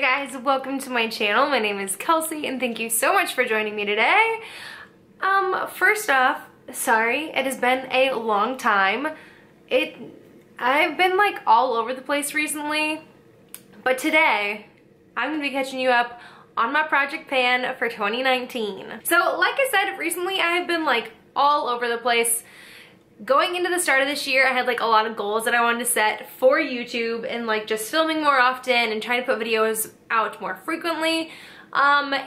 guys, welcome to my channel. My name is Kelsey and thank you so much for joining me today. First off, sorry, it has been a long time. I've been like all over the place recently, but today I'm gonna be catching you up on my project pan for 2019. So like I said, recently I have been like all over the place. Going into the start of this year, I had like a lot of goals that I wanted to set for YouTube and like just filming more often and trying to put videos out more frequently.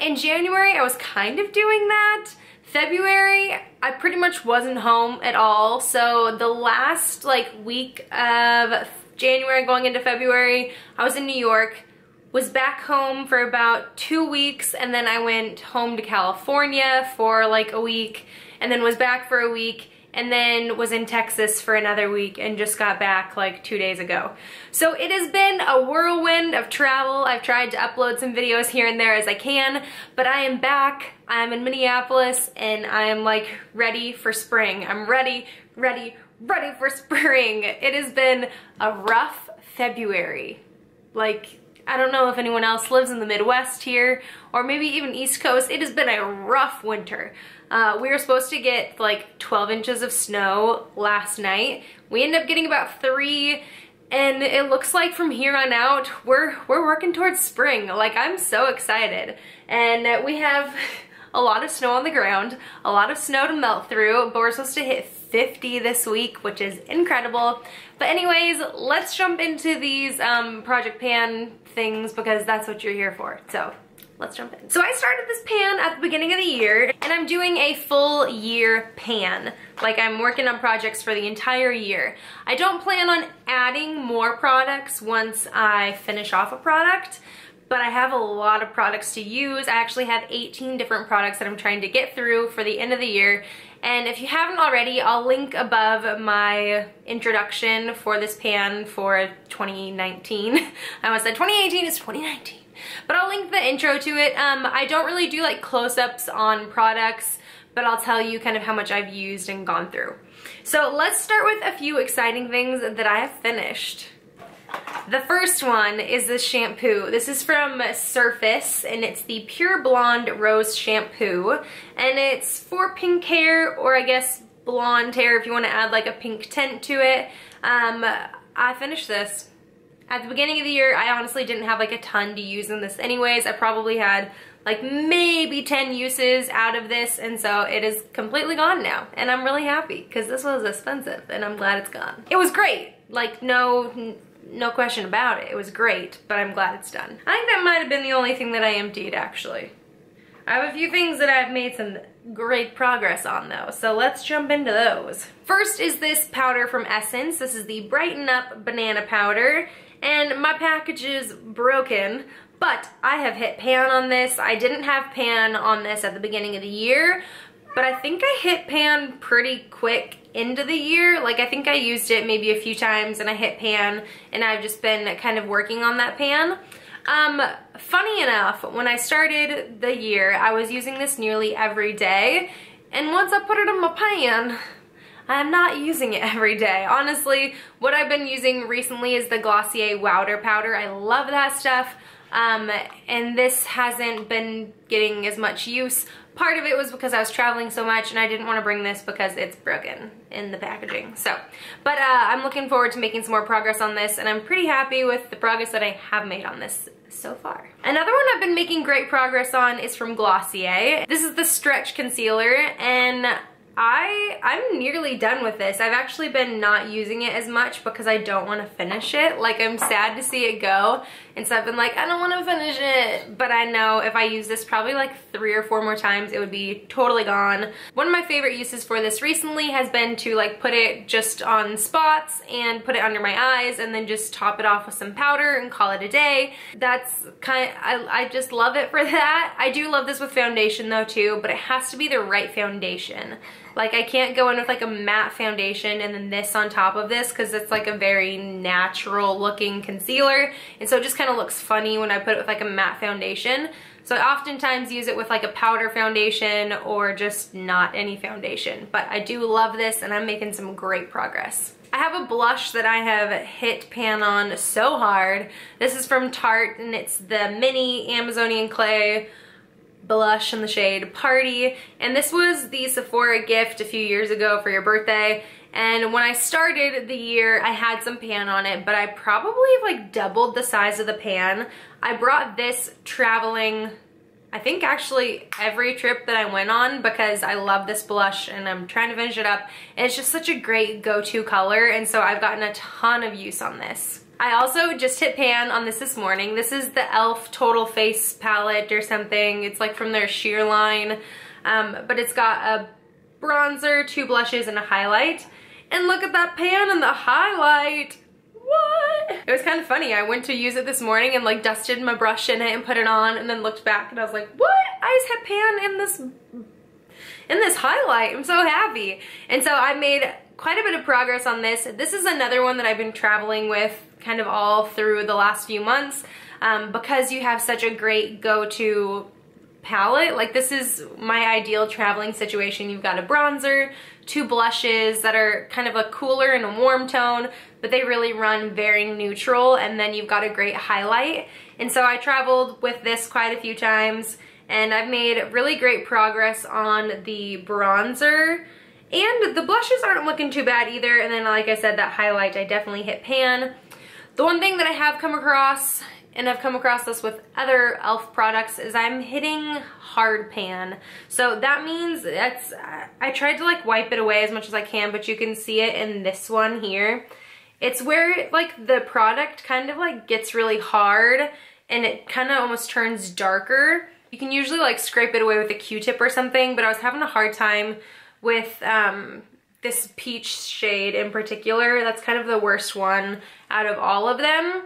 In January, I was kind of doing that. February, I pretty much wasn't home at all. So the last like week of January going into February, I was in New York, was back home for about 2 weeks, and then I went home to California for like a week, and then was back for a week, and then was in Texas for another week and just got back like 2 days ago. So it has been a whirlwind of travel. I've tried to upload some videos here and there as I can, but I am back. I'm in Minneapolis and I am like ready for spring. I'm ready for spring. It has been a rough February. Like, I don't know if anyone else lives in the Midwest here, or maybe even East Coast. It has been a rough winter. We were supposed to get like 12 inches of snow last night. We ended up getting about 3, and it looks like from here on out, we're working towards spring. Like, I'm so excited. And we have a lot of snow on the ground, a lot of snow to melt through, but we're supposed to hit 50 this week, which is incredible. But anyways, let's jump into these Project Pan things because that's what you're here for. So let's jump in. So I started this pan at the beginning of the year, and I'm doing a full year pan. Like, I'm working on projects for the entire year. I don't plan on adding more products once I finish off a product, but I have a lot of products to use. I actually have 18 different products that I'm trying to get through for the end of the year. And if you haven't already, I'll link above my introduction for this pan for 2019. I almost said 2018, it's 2019. But I'll link the intro to it. I don't really do like close-ups on products, but I'll tell you kind of how much I've used and gone through. So let's start with a few exciting things that I have finished. The first one is this shampoo. This is from Surface, and it's the Pure Blonde Rose Shampoo. And it's for pink hair, or I guess blonde hair if you want to add like a pink tint to it. I finished this. At the beginning of the year, I honestly didn't have like a ton to use in this anyways. I probably had like maybe 10 uses out of this, and so it is completely gone now. And I'm really happy because this was expensive and I'm glad it's gone. It was great. Like, no question about it. It was great, but I'm glad it's done. I think that might have been the only thing that I emptied, actually. I have a few things that I've made some great progress on though, so let's jump into those. First is this powder from Essence. This is the Brighten Up Banana Powder, and my package is broken, but I have hit pan on this. I didn't have pan on this at the beginning of the year, but I think I hit pan pretty quick into the year. Like, I think I used it maybe a few times and I hit pan, and I've just been kind of working on that pan. Funny enough, when I started the year, I was using this nearly every day, and once I put it in my pan, I'm not using it every day. Honestly, what I've been using recently is the Glossier Wowder Powder. I love that stuff. And this hasn't been getting as much use. Part of it was because I was traveling so much and I didn't want to bring this because it's broken in the packaging. So, but I'm looking forward to making some more progress on this, and I'm pretty happy with the progress that I have made on this so far. Another one I've been making great progress on is from Glossier. This is the Stretch Concealer, and I'm nearly done with this. I've actually been not using it as much because I don't want to finish it. Like, I'm sad to see it go, and so I've been like, I don't want to finish it. But I know if I use this probably like 3 or 4 more times, it would be totally gone. One of my favorite uses for this recently has been to like put it just on spots and put it under my eyes and then just top it off with some powder and call it a day. That's kind of, I just love it for that. I do love this with foundation though too, but it has to be the right foundation. Like, I can't go in with like a matte foundation and then this on top of this, because it's like a very natural looking concealer, and so it just kind of looks funny when I put it with like a matte foundation. So I oftentimes use it with like a powder foundation or just not any foundation. But I do love this, and I'm making some great progress. I have a blush that I have hit pan on so hard. This is from Tarte, and it's the Mini Amazonian Clay blush in the shade Party. And this was the Sephora gift a few years ago for your birthday. And when I started the year, I had some pan on it, but I probably like doubled the size of the pan. I brought this traveling, I think actually every trip that I went on, because I love this blush and I'm trying to finish it up. And it's just such a great go-to color, and so I've gotten a ton of use on this. I also just hit pan on this morning. This is the e.l.f. Total Face palette or something. It's like from their sheer line, but it's got a bronzer, 2 blushes, and a highlight. And look at that pan and the highlight. What? It was kind of funny. I went to use it this morning and like dusted my brush in it and put it on, and then looked back and I was like, what? I just hit pan in this highlight. I'm so happy. And so I made quite a bit of progress on this. This is another one that I've been traveling with kind of all through the last few months, because you have such a great go-to palette. Like, this is my ideal traveling situation. You've got a bronzer, 2 blushes that are kind of a cooler and a warm tone, but they really run very neutral, and then you've got a great highlight. And so I traveled with this quite a few times, and I've made really great progress on the bronzer, and the blushes aren't looking too bad either. And then, like I said, that highlight, I definitely hit pan. The one thing that I have come across, and I've come across this with other e.l.f. products, is I'm hitting hard pan. So that means I tried to like wipe it away as much as I can, but you can see it in this one here. It's where like the product kind of like gets really hard and it kind of almost turns darker. You can usually like scrape it away with a Q-tip or something, but I was having a hard time with this peach shade in particular. That's kind of the worst one out of all of them.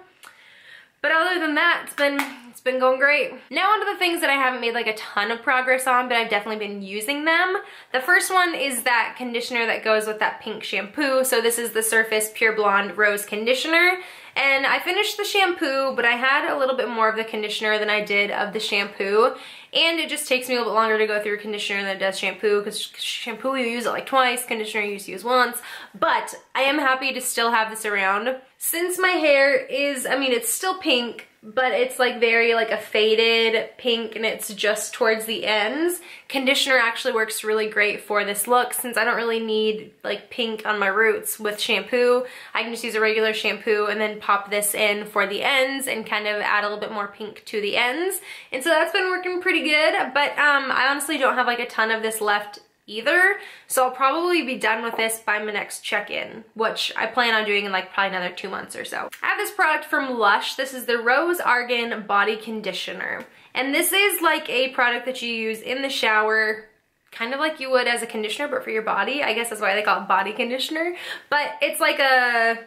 But other than that, it's been going great. Now onto the things that I haven't made like a ton of progress on, but I've definitely been using them. The first one is that conditioner that goes with that pink shampoo. So this is the Surface Pure Blonde Rose Conditioner. And I finished the shampoo, but I had a little bit more of the conditioner than I did of the shampoo. And it just takes me a little bit longer to go through conditioner than it does shampoo, because shampoo you use it like twice, conditioner you use once. But I am happy to still have this around. Since my hair is, I mean, it's still pink, but it's like very like a faded pink, and it's just towards the ends. Conditioner actually works really great for this look, since I don't really need like pink on my roots with shampoo. I can just use a regular shampoo and then pop this in for the ends and kind of add a little bit more pink to the ends. And so that's been working pretty good, but I honestly don't have like a ton of this left either, so I'll probably be done with this by my next check-in, which I plan on doing in like probably another 2 months or so. I have this product from Lush. This is the Rose Argan Body Conditioner, and this is like a product that you use in the shower, kind of like you would as a conditioner, but for your body. I guess that's why they call it body conditioner, but it's like a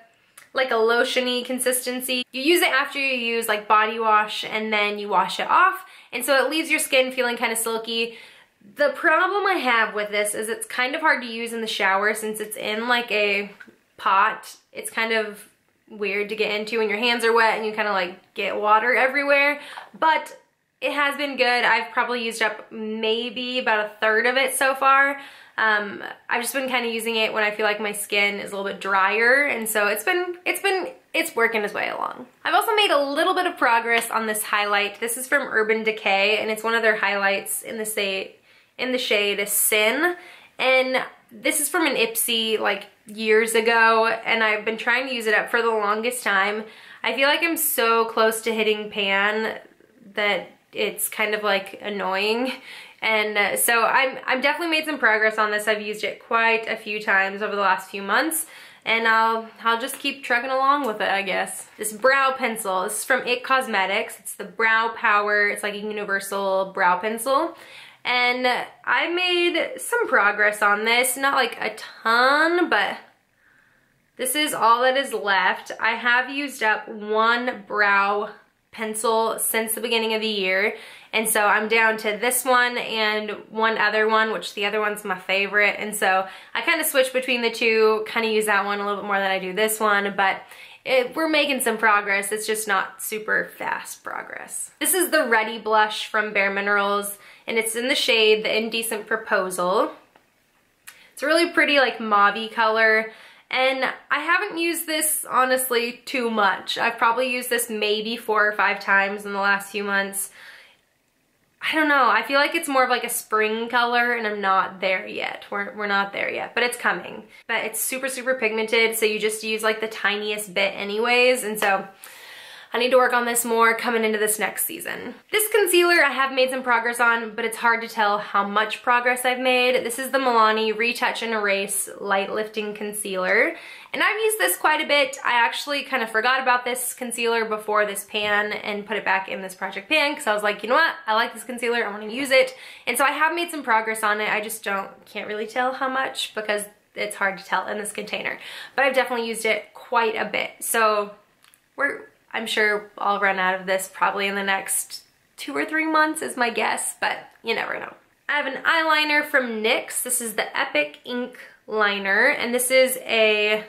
lotion-y consistency. You use it after you use like body wash, and then you wash it off, and so it leaves your skin feeling kind of silky. The problem I have with this is it's kind of hard to use in the shower, since it's in like a pot. It's kind of weird to get into when your hands are wet and you kind of like get water everywhere, but it has been good. I've probably used up maybe about a third of it so far. I've just been kind of using it when I feel like my skin is a little bit drier, and so it's working its way along. I've also made a little bit of progress on this highlight. This is from Urban Decay, and it's one of their highlights in the shade Sin. And this is from an Ipsy like years ago, and I've been trying to use it up for the longest time. I feel like I'm so close to hitting pan that it's kind of like annoying. And so I've definitely made some progress on this. I've used it quite a few times over the last few months, and I'll just keep trucking along with it, I guess. This brow pencil, this is from IT Cosmetics. It's the Brow Power. It's like a universal brow pencil. And I made some progress on this, not like a ton, but this is all that is left. I have used up 1 brow pencil since the beginning of the year, and so I'm down to this one and 1 other one, which the other one's my favorite, and so I kind of switch between the two, kind of use that one a little bit more than I do this one, but we're making some progress. It's just not super fast progress. This is the Ready Blush from Bare Minerals, and it's in the shade The Indecent Proposal. It's a really pretty like mauve-y color, And I haven't used this, honestly, too much. I've probably used this maybe 4 or 5 times in the last few months. I don't know, I feel like it's more of like a spring color and I'm not there yet. We're not there yet, but it's coming. But it's super, super pigmented, so you just use like the tiniest bit anyways, and so I need to work on this more coming into this next season. This concealer I have made some progress on, but it's hard to tell how much progress I've made. This is the Milani Retouch and Erase Light Lifting Concealer, and I've used this quite a bit. I actually kind of forgot about this concealer before this pan and put it back in this project pan because I was like, you know what, I like this concealer, I want to use it. And so I have made some progress on it. I just can't really tell how much because it's hard to tell in this container. But I've definitely used it quite a bit. So I'm sure I'll run out of this probably in the next 2 or 3 months is my guess, but you never know. I have an eyeliner from NYX. This is the Epic Ink Liner, and this is a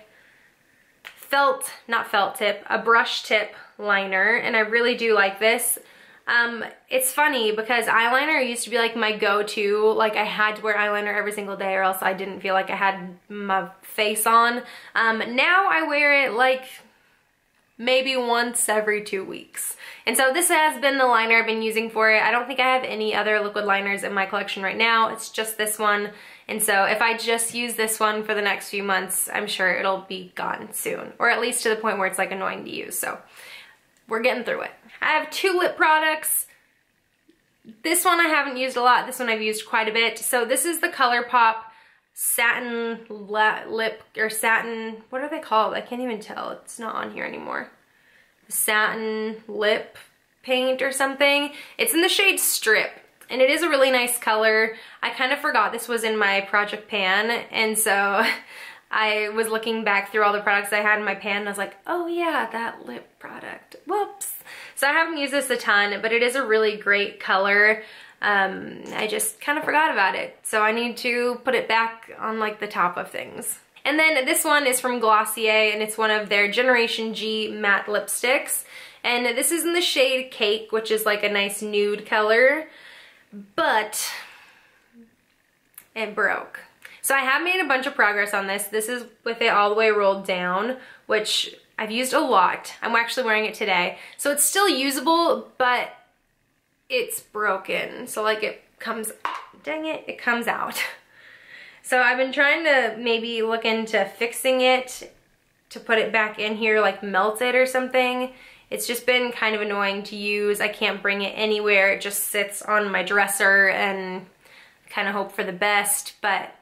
a brush tip liner, and I really do like this. It's funny because eyeliner used to be like my go-to, like I had to wear eyeliner every single day or else I didn't feel like I had my face on. Now I wear it like maybe once every 2 weeks. And so this has been the liner I've been using for it. I don't think I have any other liquid liners in my collection right now. It's just this one. And so if I just use this one for the next few months, I'm sure it'll be gone soon. Or at least to the point where it's like annoying to use. So we're getting through it. I have 2 lip products. This one I haven't used a lot. This one I've used quite a bit. So this is the ColourPop satin lip, or satin, what are they called? I can't even tell. It's not on here anymore. Satin lip paint or something. It's in the shade Strip, and it is a really nice color. I kind of forgot this was in my project pan, and so I was looking back through all the products I had in my pan and I was like, oh yeah, that lip product. Whoops. So I haven't used this a ton, but it is a really great color. I just kind of forgot about it. So I need to put it back on like the top of things. And then this one is from Glossier, and it's one of their Generation G matte lipsticks. And this is in the shade Cake, which is like a nice nude color, but it broke. So I have made a bunch of progress on this. This is with it all the way rolled down, which I've used a lot. I'm actually wearing it today. So it's still usable, but it's broken. So like it comes, dang it, it comes out. So I've been trying to maybe look into fixing it to put it back in here, like melt it or something. It's just been kind of annoying to use. I can't bring it anywhere. It just sits on my dresser and kind of hope for the best. But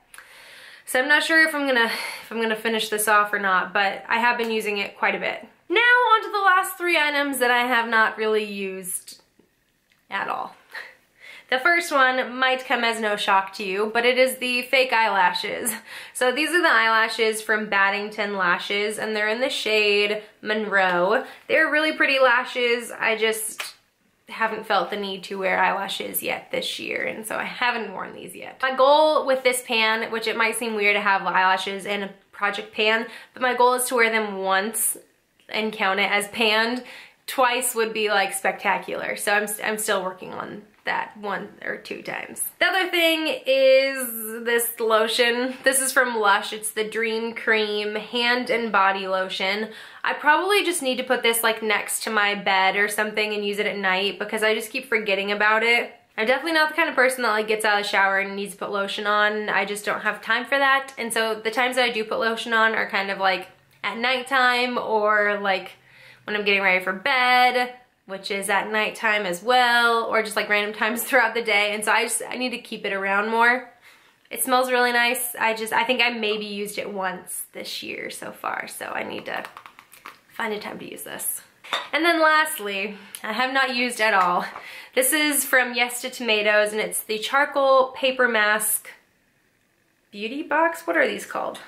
so I'm not sure if I'm gonna finish this off or not, but I have been using it quite a bit. Now on to the last 3 items that I have not really used at all. The first one might come as no shock to you, but it is the fake eyelashes. So these are the eyelashes from Baddington Lashes, and they're in the shade Monroe. They're really pretty lashes. I just haven't felt the need to wear eyelashes yet this year, and so I haven't worn these yet. My goal with this pan, which it might seem weird to have eyelashes in a project pan, but my goal is to wear them once and count it as panned. Twice would be like spectacular, so I'm still working on that 1 or 2 times. The other thing is this lotion. This is from Lush. It's the Dream Cream Hand and Body Lotion. I probably just need to put this like next to my bed or something and use it at night because I just keep forgetting about it. I'm definitely not the kind of person that like gets out of the shower and needs to put lotion on. I just don't have time for that. And so the times that I do put lotion on are kind of like at nighttime or like when I'm getting ready for bed, which is at nighttime as well, or just like random times throughout the day. And so I need to keep it around more. It smells really nice. I think I maybe used it once this year so far, so I need to find a time to use this. And then lastly, I have not used at all. This is from Yes to Tomatoes, and it's the Charcoal Paper Mask Beauty Box. What are these called?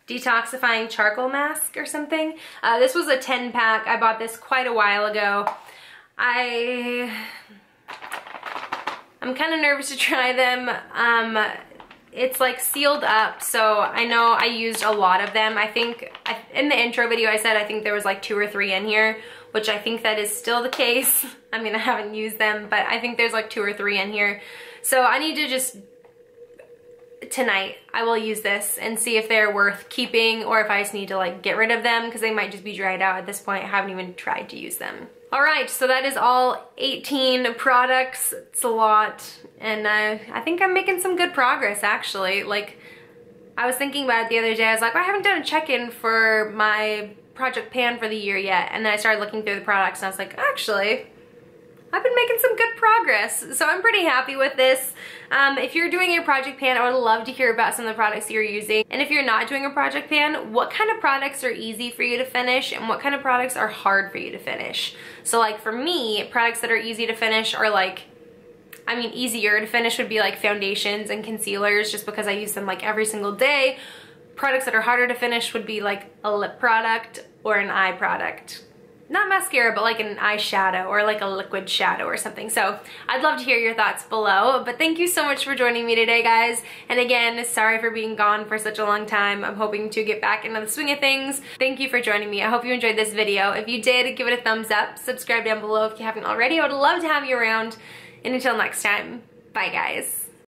Detoxifying charcoal mask or something. This was a 10-pack. I bought this quite a while ago. I'm kind of nervous to try them. It's like sealed up, so I know I used a lot of them. I think in the intro video I said I think there was like 2 or 3 in here, which I think that is still the case. I mean, I haven't used them, but I think there's like 2 or 3 in here. So I need to just tonight I will use this and see if they're worth keeping or if I just need to like get rid of them because they might just be dried out at this point. I haven't even tried to use them. All right, so that is all 18 products. It's a lot, and I think I'm making some good progress actually. Like, I was thinking about it the other day. I was like, well, I haven't done a check-in for my project pan for the year yet, and then I started looking through the products and I was like, actually, I've been making some good progress, so I'm pretty happy with this. If you're doing a project pan, I would love to hear about some of the products you're using. And if you're not doing a project pan, what kind of products are easy for you to finish and what kind of products are hard for you to finish? So like for me, products that are easy to finish are like, I mean, easier to finish would be like foundations and concealers just because I use them like every single day. Products that are harder to finish would be like a lip product or an eye product. Not mascara, but like an eyeshadow or like a liquid shadow or something. So I'd love to hear your thoughts below, but thank you so much for joining me today, guys. And again, sorry for being gone for such a long time. I'm hoping to get back into the swing of things. Thank you for joining me. I hope you enjoyed this video. If you did, give it a thumbs up. Subscribe down below if you haven't already. I would love to have you around. And until next time, bye guys.